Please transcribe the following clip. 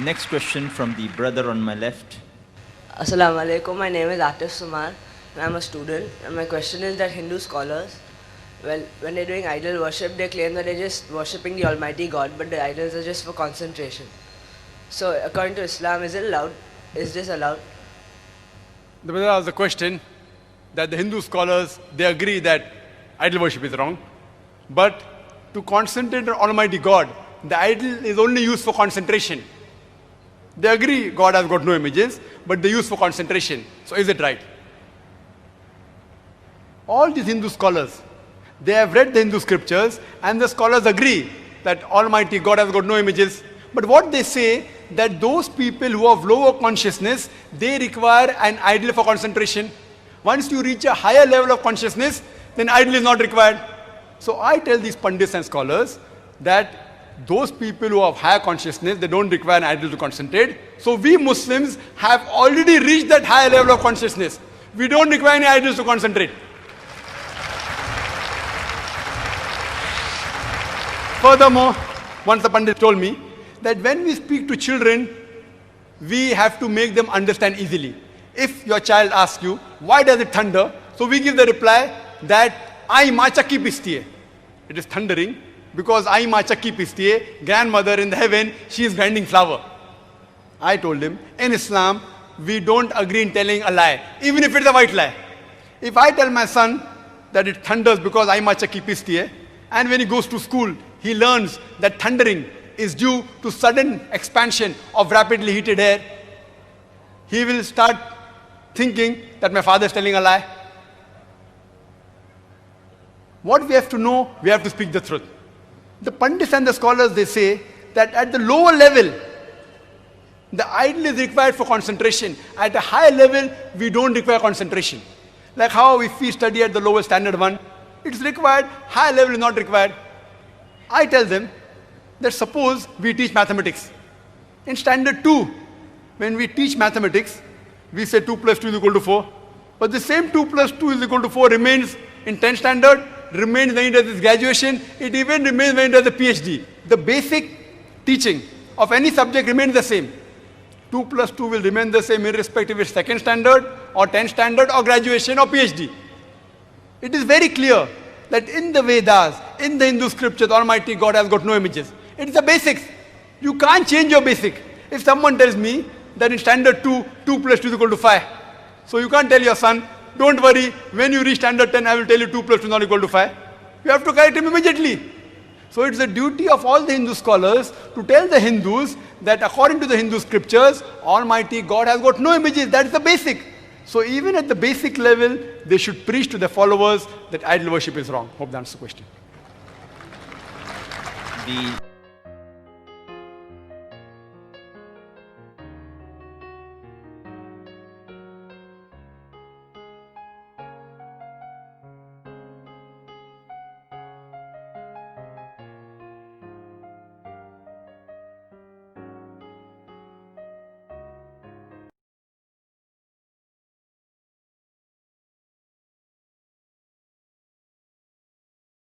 Next question from the brother on my left. Assalamu alaikum. My name is Atif Sumar and I'm a student. And my question is that Hindu scholars, well, when they're doing idol worship, they claim that they're just worshipping the Almighty God, but the idols are just for concentration. So, according to Islam, is it allowed? Is this allowed? The brother asked the question that the Hindu scholars, they agree that idol worship is wrong, but to concentrate on Almighty God, the idol is only used for concentration. They agree God has got no images, but they use for concentration. So is it right? All these Hindu scholars, they have read the Hindu scriptures and the scholars agree that Almighty God has got no images. But what they say, that those people who have lower consciousness, they require an idol for concentration. Once you reach a higher level of consciousness, then idol is not required. So I tell these pundits and scholars that those people who have higher consciousness, they don't require an idol to concentrate. So we Muslims have already reached that higher level of consciousness. We don't require any idols to concentrate. Furthermore, once the Pandit told me that when we speak to children, we have to make them understand easily. If your child asks you, why does it thunder? So we give the reply that Ai ma chakki pisti hai. It is thundering because Ai ma chakki pisti hai. Grandmother in the heaven, she is grinding flour. I told him, in Islam, we don't agree in telling a lie, even if it's a white lie. If I tell my son that it thunders because Ai ma chakki pisti hai, and when he goes to school, he learns that thundering is due to sudden expansion of rapidly heated air, he will start thinking that my father is telling a lie. What we have to know, we have to speak the truth. The Pandits and the scholars, they say that at the lower level, the idol is required for concentration. At a higher level, we don't require concentration. Like how if we study at the lower standard 1, it's required, higher level is not required. I tell them that suppose we teach mathematics. In standard 2, when we teach mathematics, we say 2 plus 2 is equal to 4. But the same 2 plus 2 is equal to 4 remains in 10th standard, remains when he does his graduation, it even remains when he does a PhD. The basic teaching of any subject remains the same. 2 plus 2 will remain the same irrespective of 2nd standard or 10th standard or graduation or PhD. It is very clear that in the Vedas, in the Hindu scriptures, Almighty God has got no images. It is the basics. You can't change your basic. If someone tells me that in standard 2, 2 plus 2 is equal to 5, so you can't tell your son, don't worry, when you reach standard 10, I will tell you 2 plus 2 is not equal to 5. You have to correct him immediately. So it's the duty of all the Hindu scholars to tell the Hindus that according to the Hindu scriptures, Almighty God has got no images. That is the basic. So even at the basic level, they should preach to their followers that idol worship is wrong. Hope that answers the question.